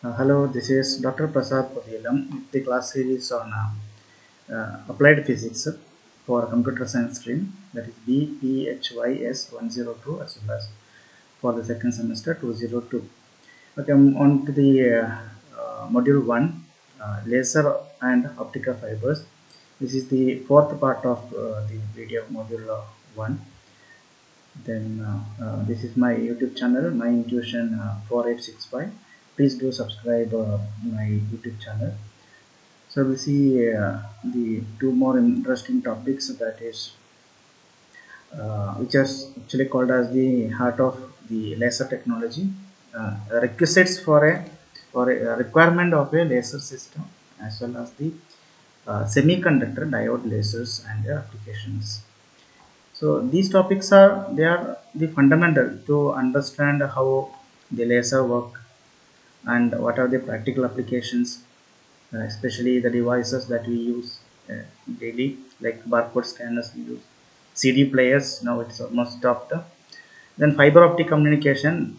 Hello, this is Dr. Prasad Padilam with the class series on applied physics for computer science stream, that is BPHYS102, as well as for the second semester 202. Okay, I'm on to the module 1, laser and optical fibers. This is the fourth part of the video module 1. Then this is my YouTube channel, my intuition 4865. Please do subscribe my YouTube channel. So we'll see the two more interesting topics, that is which is actually called as the heart of the laser technology, requisites for a requirement of a laser system, as well as the semiconductor diode lasers and their applications. So these topics are the fundamental to understand how the laser work and what are the practical applications, especially the devices that we use daily, like barcode scanners we use, CD players. Now it's almost stopped. Then fiber optic communication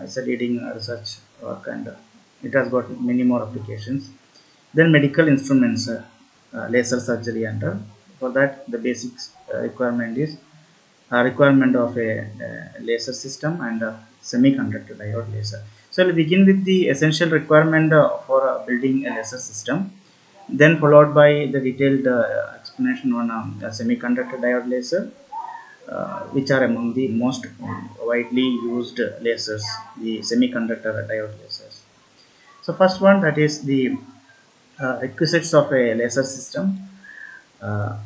is a leading research work, and it has got many more applications. Then medical instruments, laser surgery, and for that the basics requirement is requirement of a laser system and a semiconductor diode laser. So we'll begin with the essential requirement for building a laser system, then followed by the detailed explanation on a semiconductor diode laser, which are among the most widely used lasers, the semiconductor diode lasers. So first one, that is the requisites of a laser system. Uh,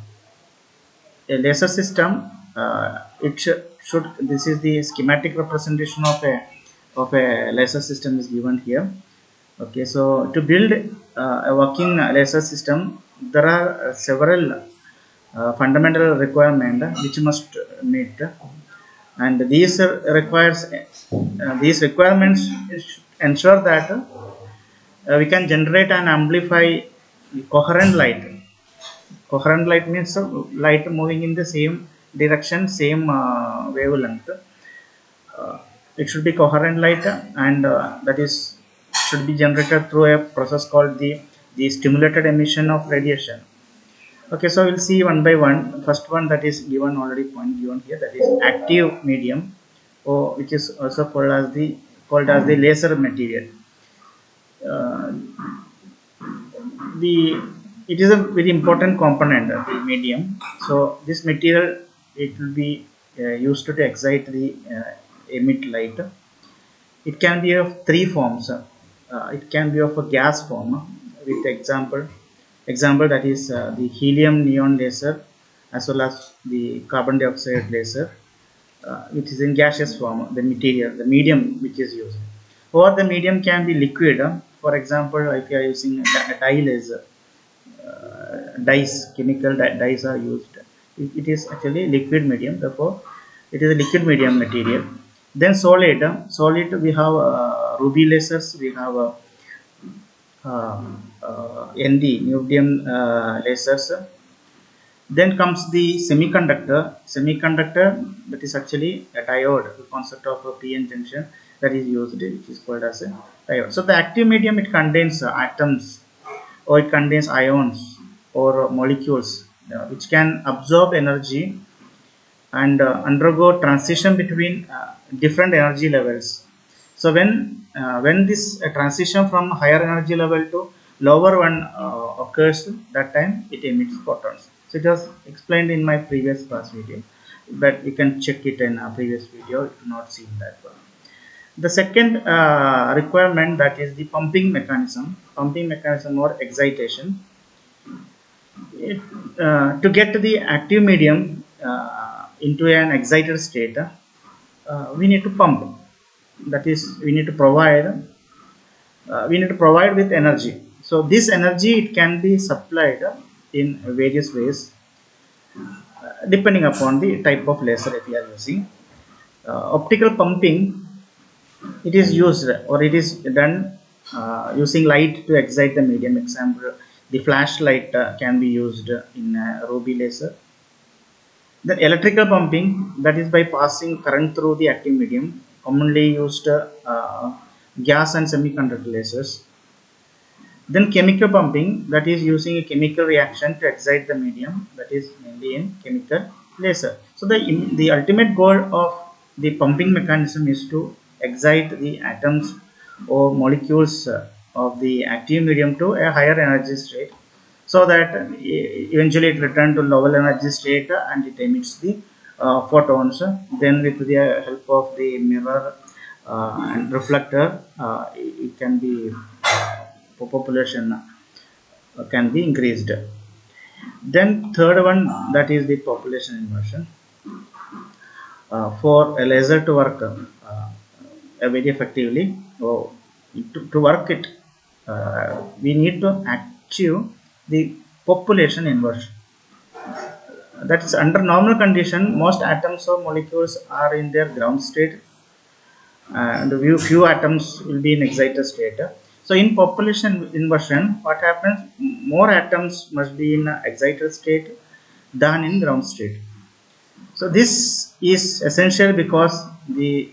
a laser system, should this is the schematic representation of a laser system is given here. Okay, so to build a working laser system, there are several fundamental requirements which must meet, and these requirements ensure that we can generate and amplify coherent light. Coherent light means light moving in the same direction, same wavelength. It should be coherent light, and that is should be generated through a process called the stimulated emission of radiation. Okay, so we'll see one by one. First one, that is given already, point given here, that is active medium, or which is also called as the laser material. uh, the it is a very important component of the medium. So this material, it will be used to excite the emit light. It can be of three forms. It can be of a gas form, with example that is the helium neon laser, as well as the carbon dioxide laser, which is in gaseous form, the material, the medium which is used. Or the medium can be liquid. For example, if you are using a dye laser, dyes, chemical dyes are used. It is actually liquid medium, therefore it is a liquid medium material. Then solid we have ruby lasers, we have ND, neodymium lasers. Then comes the semiconductor, that is actually a diode, the concept of a p-n junction that is used, which is called as a diode. So the active medium, it contains atoms, or it contains ions or molecules which can absorb energy and undergo transition between different energy levels. So when this transition from higher energy level to lower one occurs, that time it emits photons. So it was explained in my previous class video, but you can check it in a previous video if you not seen that one. The second requirement, that is the pumping mechanism or excitation. To get the active medium into an excited state, we need to pump. That is, we need to provide with energy. So this energy, it can be supplied in various ways, depending upon the type of laser that we are using. Optical pumping, it is used, or it is done using light to excite the medium. Example, the flashlight can be used in ruby laser. Then electrical pumping, that is by passing current through the active medium, commonly used gas and semiconductor lasers. Then chemical pumping, that is using a chemical reaction to excite the medium, that is mainly in chemical laser. So the ultimate goal of the pumping mechanism is to excite the atoms or molecules of the active medium to a higher energy state, so that eventually it returns to lower energy state and it emits the photons. Then with the help of the mirror and reflector, it can be population can be increased. Then third one, that is the population inversion. For a laser to work very effectively, or to work it, we need to achieve the population inversion. That is, under normal condition, most atoms or molecules are in their ground state, and few atoms will be in excited state. So in population inversion, what happens? More atoms must be in excited state than in ground state. So this is essential because the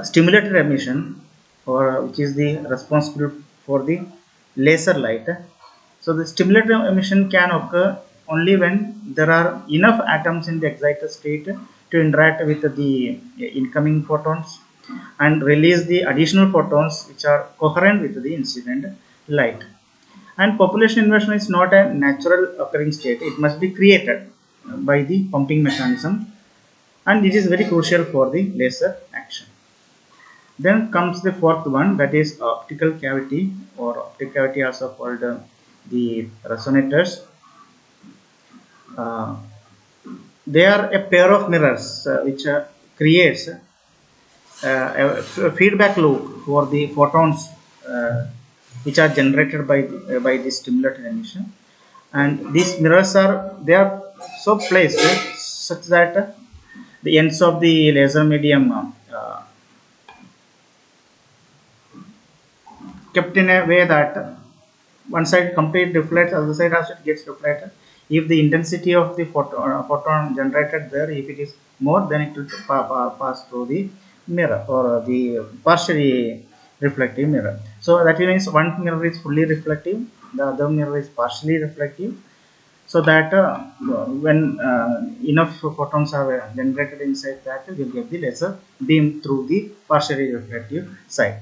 stimulated emission, or which is the responsible for the laser light. So the stimulated emission can occur only when there are enough atoms in the excited state to interact with the incoming photons and release the additional photons which are coherent with the incident light. And population inversion is not a natural occurring state, it must be created by the pumping mechanism, and it is very crucial for the laser action. Then comes the fourth one, that is optical cavity, or optic cavity also called the resonators. Uh, they are a pair of mirrors which creates a feedback loop for the photons which are generated by the stimulated emission. And these mirrors are so placed such that the ends of the laser medium kept in a way that one side complete reflects, other side also gets reflected. If the intensity of the photon generated there, if it is more, then it will pass through the mirror, or the partially reflective mirror. So that means one mirror is fully reflective, the other mirror is partially reflective, so that when enough photons are generated inside that, we will get the laser beam through the partially reflective side.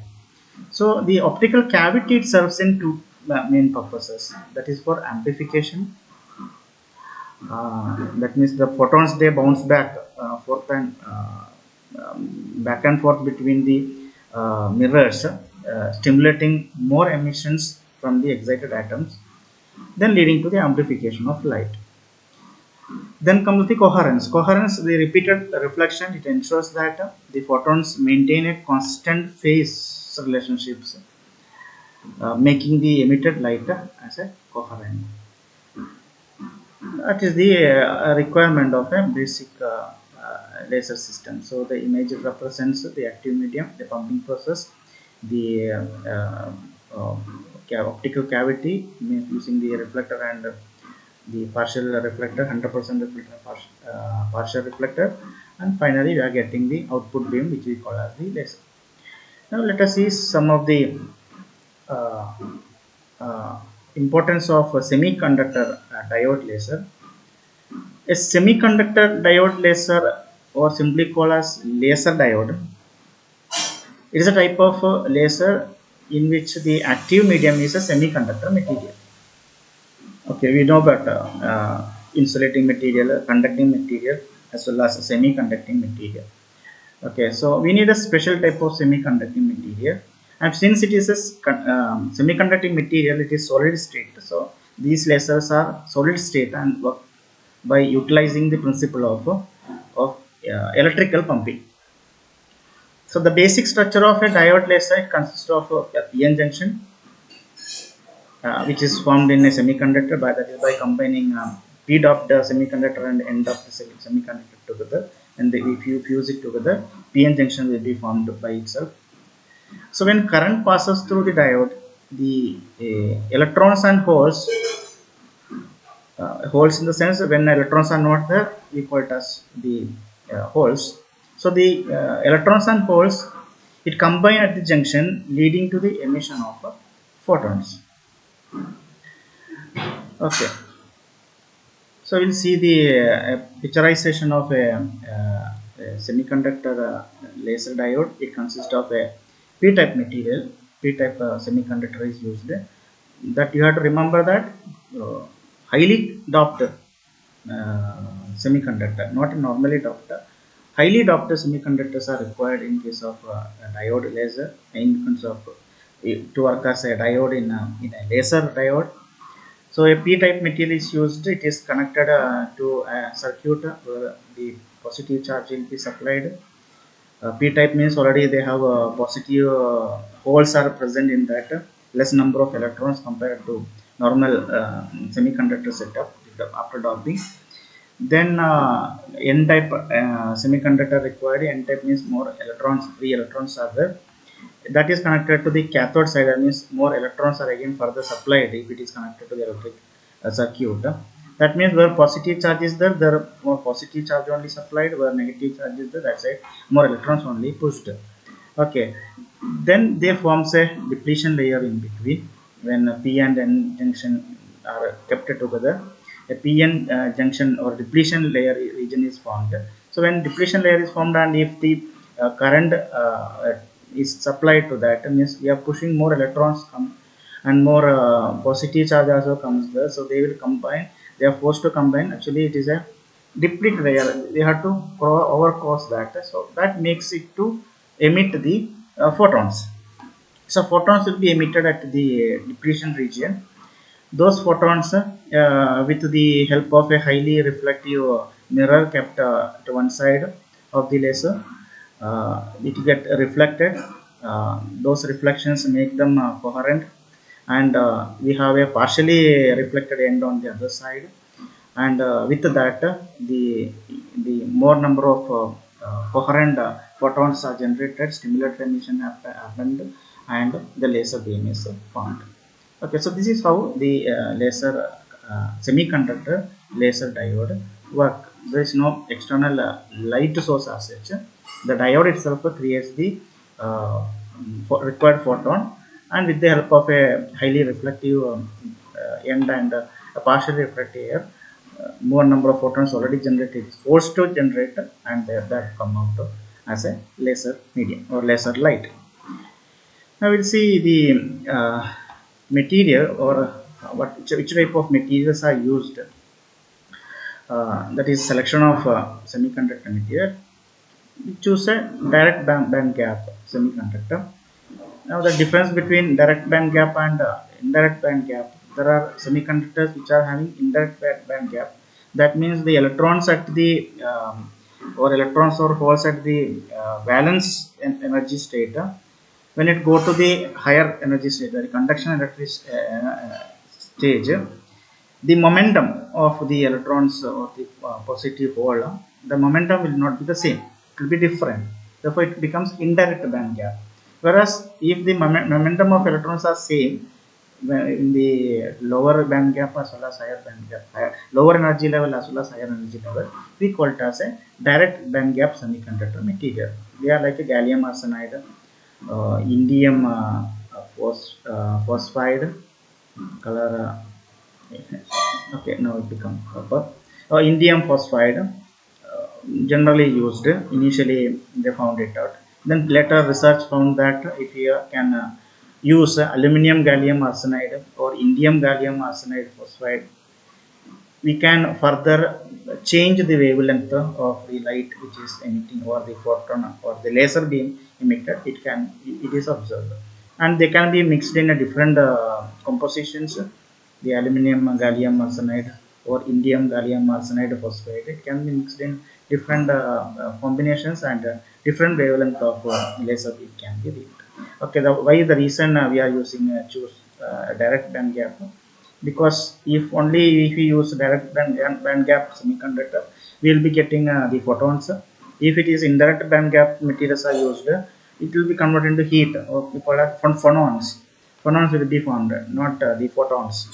So the optical cavity, it serves in two main purposes. That is for amplification. That means the photons, they bounce back back and forth between the mirrors, stimulating more emissions from the excited atoms, then leading to the amplification of light. Then comes the coherence. Coherence, the repeated reflection, it ensures that the photons maintain a constant phase relationships, making the emitted light as a coherent. That is the requirement of a basic laser system. So the image represents the active medium, the pumping process, the optical cavity using the reflector and the partial reflector, 100% reflector, partial reflector, and finally we are getting the output beam, which we call as the laser. Now let us see some of the uh, importance of a semiconductor diode laser. A semiconductor diode laser, or simply called as laser diode, it is a type of laser in which the active medium is a semiconductor material. Okay, we know about insulating material, conducting material, as well as semiconducting material. Okay, so we need a special type of semiconducting material, and since it is a semiconducting material, it is solid state. So these lasers are solid state and work by utilizing the principle of electrical pumping. So the basic structure of a diode laser consists of a PN junction, which is formed in a semiconductor by combining p doped semiconductor and n doped semiconductor together, and if you fuse it together, PN junction will be formed by itself. So when current passes through the diode, the electrons and holes in the sense when electrons are not there, we call it as the holes. So the electrons and holes, it combine at the junction, leading to the emission of photons. Okay, so we'll see the picturization of a semiconductor laser diode. It consists of a p-type material. P-type semiconductor is used. That you have to remember that highly doped semiconductor, not normally doped. Highly doped semiconductors are required in case of a diode laser, in terms of to work as a diode in a laser diode. So a p-type material is used. It is connected to a circuit where the positive charge will be supplied. P-type means already they have positive holes are present in that, less number of electrons compared to normal semiconductor setup after doping. Then n-type semiconductor required. N-type means more electrons, free electrons are there. That is connected to the cathode side. That means more electrons are again further supplied if it is connected to the electric circuit. That means where positive charge is there, there are more positive charge only supplied. Where negative charge is there, that side more electrons only pushed. Okay, then they forms a depletion layer in between. When p and n junction are kept together, a p-n junction or depletion layer region is formed. So when depletion layer is formed, and if the current is supplied to that, means we are pushing more electrons come, and more positive charge also comes there, so they will combine. They are forced to combine. Actually it is a deplete layer. They have to overcross that, so that makes it to emit the photons. So photons will be emitted at the depletion region. Those photons with the help of a highly reflective mirror kept to one side of the laser, it get reflected. Those reflections make them coherent, and we have a partially reflected end on the other side. And with that the more number of coherent photons are generated, stimulated emission happened, and the laser beam is formed. Okay, so this is how the laser semiconductor laser diode work. There is no external light source as such. The diode itself creates the required photon, and with the help of a highly reflective end and a partially reflective air, more number of photons already generated is forced to generate, and that come out as a laser medium or laser light. Now we'll see the material, or which type of materials are used. That is selection of semiconductor material. We choose a direct band gap semiconductor. Now the difference between direct band gap and indirect band gap. There are semiconductors which are having indirect band gap. That means the electrons at the or electrons or holes at the valence energy state. When it go to the higher energy state, the conduction electric stage, the momentum of the electrons or the positive hole, the momentum will not be the same. It will be different. Therefore, it becomes indirect band gap. Whereas, if the momentum of electrons are same in the lower band gap as well as higher band gap, lower energy level as well as higher energy level, we call it as a direct band gap semiconductor material. They are like a gallium arsenide, indium phosphide color. Okay, now it becomes copper. Indium phosphide generally used. Initially they found it out. Then later research found that if you can use aluminum gallium arsenide or indium gallium arsenide phosphide, we can further change the wavelength of the light which is emitting, or the photon or the laser beam emitted. It is observed, and they can be mixed in a different compositions. The aluminum gallium arsenide or indium gallium arsenide phosphide, it can be mixed in different combinations, and different wavelength of laser beam can be reached. Okay, why the reason we are using choose direct band gap? Because if we use direct band gap semiconductor, we will be getting the photons. If it is indirect band gap materials are used, it will be converted into heat, or we call it phonons. Phonons will be formed, not the photons.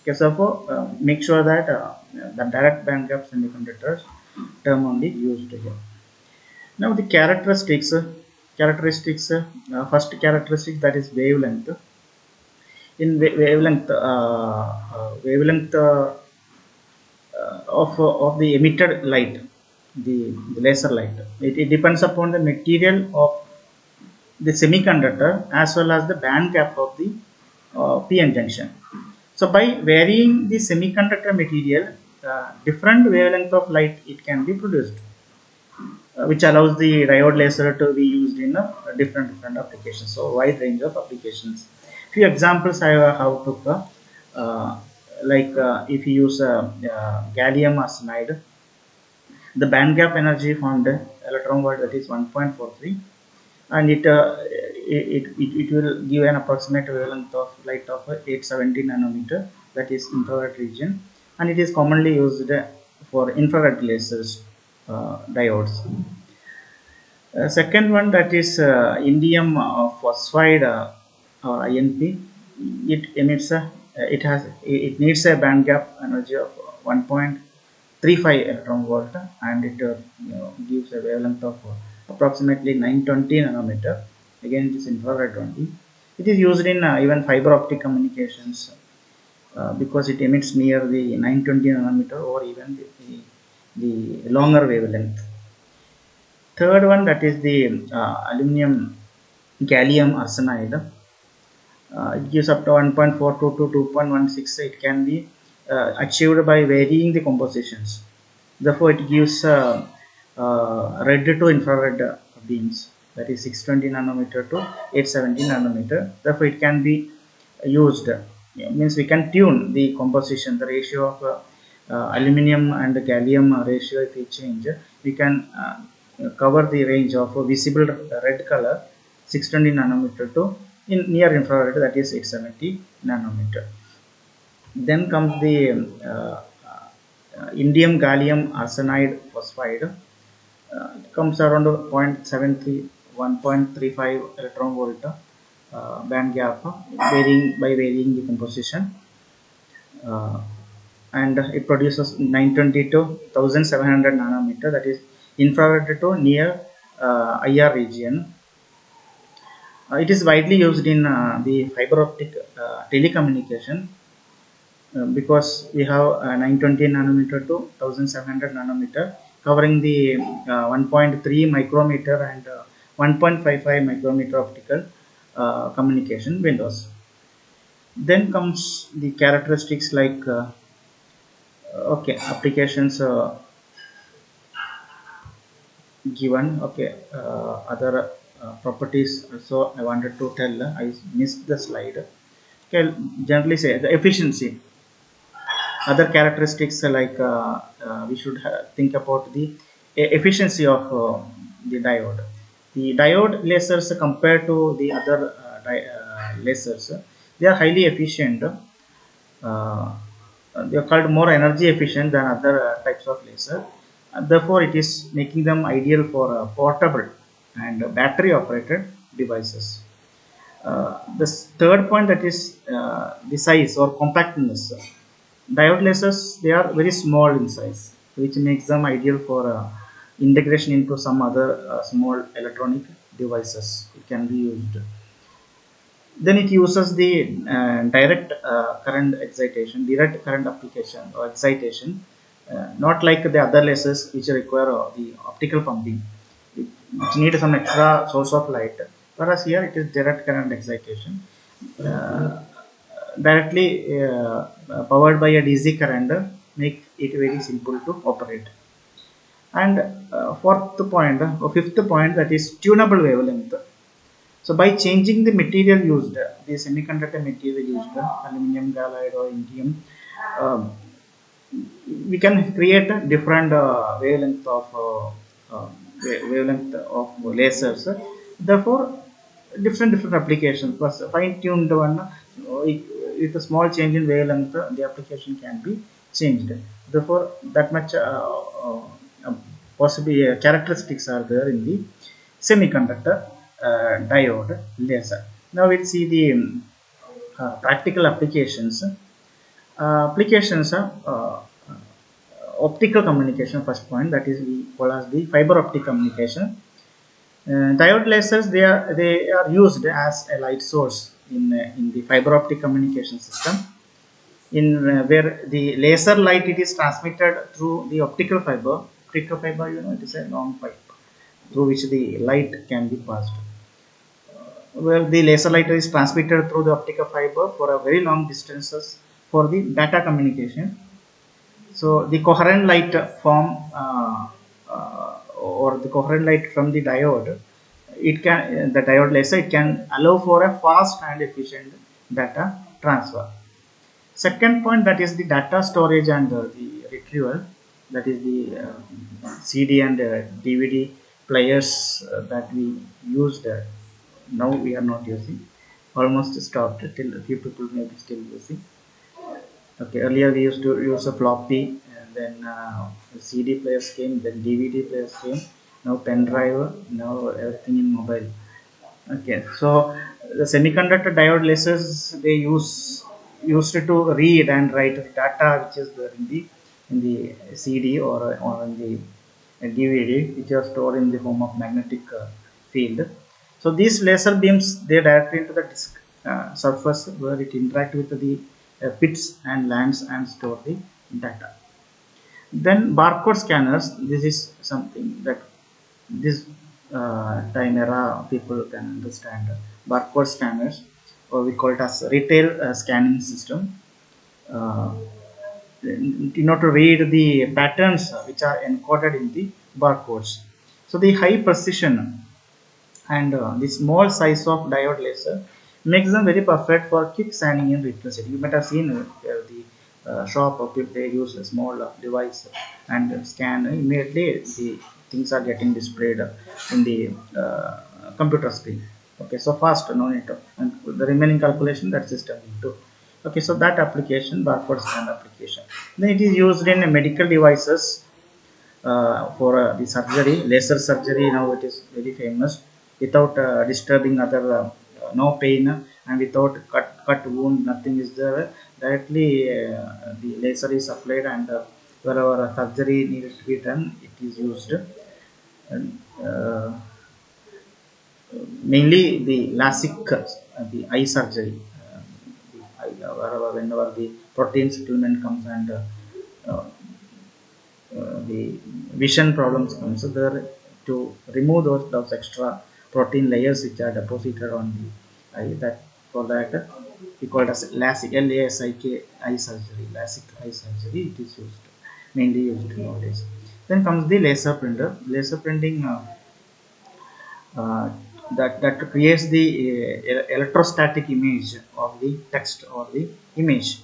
Okay, so make sure that the direct band gap semiconductors term only used here. Now the characteristics. First characteristic, that is wavelength. In wavelength of the emitted light, the laser light, it depends upon the material of the semiconductor as well as the band gap of the p-n junction. So by varying the semiconductor material, different wavelength of light it can be produced, which allows the diode laser to be used in different applications. So wide range of applications. Few examples I have took, like if you use gallium arsenide, the band gap energy found electron volt, that is 1.43, and it will give an approximate wavelength of light of 870 nanometer, that is infrared region, and it is commonly used for infrared lasers, diodes. Second one, that is indium phosphide, or INP. It emits it needs a band gap energy of 1.35 electron volt, and it gives a wavelength of approximately 920 nanometer. Again, it is infrared only. It is used in even fiber optic communications, because it emits near the 920 nanometer or even the longer wavelength. Third one, that is the aluminum gallium arsenide. It gives up to 1.42 to 2.16. It can be achieved by varying the compositions. Therefore, it gives red to infrared beams, that is 620 nanometer to 870 nanometer. Therefore, it can be used. Means we can tune the composition, the ratio of aluminum and gallium ratio. If we change, we can cover the range of visible red color 620 nanometer to in near infrared, that is 870 nanometer. Then comes the indium gallium arsenide phosphide. It comes around 0.73 1.35 electron volt band gap, varying the composition, and it produces 920 to 1700 nanometer, that is infrared to near IR region. It is widely used in the fiber optic telecommunication, because we have 920 nanometer to 1700 nanometer, covering the 1.3 micrometer and 1.55 micrometer optical communication windows. Then comes the characteristics like okay, applications given. Okay, other properties also I wanted to tell. I missed the slide. Okay, generally say the efficiency. Other characteristics like we should think about the efficiency of the diode. The diode lasers compared to the other lasers, they are highly efficient. They are called more energy efficient than other types of laser. Therefore, it is making them ideal for portable and battery operated devices. The third point, that is the size or compactness. Diode lasers, they are very small in size, which makes them ideal for integration into some other small electronic devices. It can be used. Then it uses the direct current application or excitation, not like the other lasers which require the optical pumping, which need some extra source of light. Whereas here it is direct current excitation, directly powered by a DC current, make it very simple to operate. And fifth point, that is tunable wavelength. So by changing the material used, the semiconductor material used, aluminum galide or indium, we can create a different wavelength of lasers. Therefore, different applications. Plus, fine-tuned one, with a small change in wavelength, the application can be changed. Therefore, that much possibly characteristics are there in the semiconductor diode laser. Now we'll see the practical applications. Applications are optical communication. First point, that is we call as the fiber optic communication. Diode lasers, they are used as a light source in the fiber optic communication system, in where the laser light, it is transmitted through the optical fiber. Optical fiber, it is a long pipe through which the light can be passed. Well, the laser light is transmitted through the optical fiber for a very long distances for the data communication. So the coherent light form, or the coherent light from the diode, it can the diode laser, it can allow for a fast and efficient data transfer. Second point, that is the data storage and the retrieval, that is the CD and DVD players that we used. Now we are not using, almost stopped till a few people may be still using. Okay, earlier we used to use a floppy, and then CD players came, then DVD players came, now pen drive, now everything in mobile. Okay, so the semiconductor diode lasers, they used to read and write data which is there in the CD or in the DVD, which are stored in the form of magnetic field. So these laser beams, they direct into the disk surface, where it interact with the pits and lands and store the data. Then barcode scanners, this is something that this time era people can understand. Barcode scanners, or we call it as retail scanning system, uh, to read the patterns which are encoded in the barcodes. So the high precision and the small size of diode laser makes them very perfect for quick scanning in electricity. You might have seen the shop of people, they use a small device and scan immediately. The things are getting displayed in the computer screen. Okay, so fast, no need to, and the remaining calculation that system will do. Okay, so that application, barcode scan application, then it is used in medical devices for the surgery, laser surgery. Now it is very famous, without disturbing other, no pain, and without cut wound, nothing is there. Directly the laser is applied, and wherever a surgery needs to be done, it is used. And, mainly the LASIK, the eye surgery, the eye, whenever the protein settlement comes, and the vision problems comes, so there, to remove those extra protein layers which are deposited on the eye, that for that we call it as LASIK, LASIK eye surgery. LASIK eye surgery, it is used, mainly used nowadays. Then comes the laser printer. Laser printing, uh, that creates the electrostatic image of the text or the image,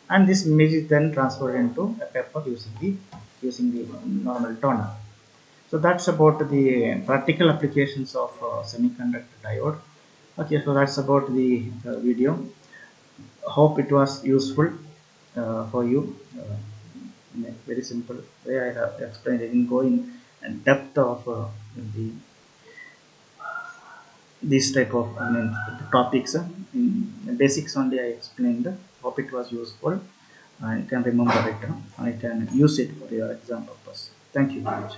and this image is then transferred into a paper using the normal toner. So that's about the practical applications of semiconductor diode. Okay, so that's about the video. Hope it was useful for you. In a very simple way I have explained. I didn't go in depth of the these type of topics. In basics only I explained. Hope it was useful. I can remember it, and I can use it for your exam purpose. Thank you very much.